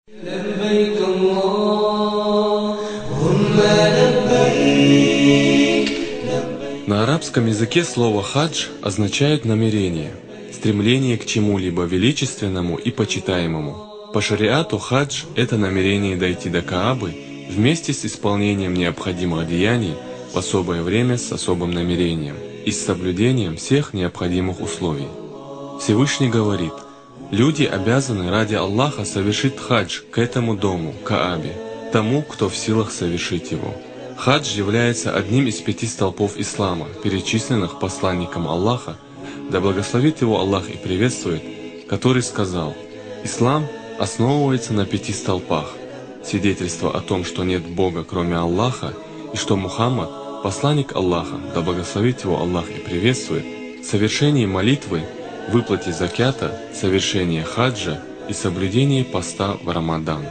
لبيك اللهم لبيك. На арабском языке слово «хадж» означает намерение, стремление к чему-либо величественному и почитаемому. По шариату хадж – это намерение дойти до Каабы вместе с исполнением необходимых деяний в особое время с особым намерением и с соблюдением всех необходимых условий. Всевышний говорит: люди обязаны ради Аллаха совершить хадж к этому дому, Каабе, тому, кто в силах совершить его. Хадж является одним из 5 столпов ислама, перечисленных посланником Аллаха, да благословит его Аллах и приветствует, который сказал: «Ислам основывается на 5 столпах. Свидетельство о том, что нет Бога, кроме Аллаха, и что Мухаммад – посланник Аллаха, да благословит его Аллах и приветствует, совершение молитвы, выплате закята, совершение хаджа и соблюдение поста в Рамадан».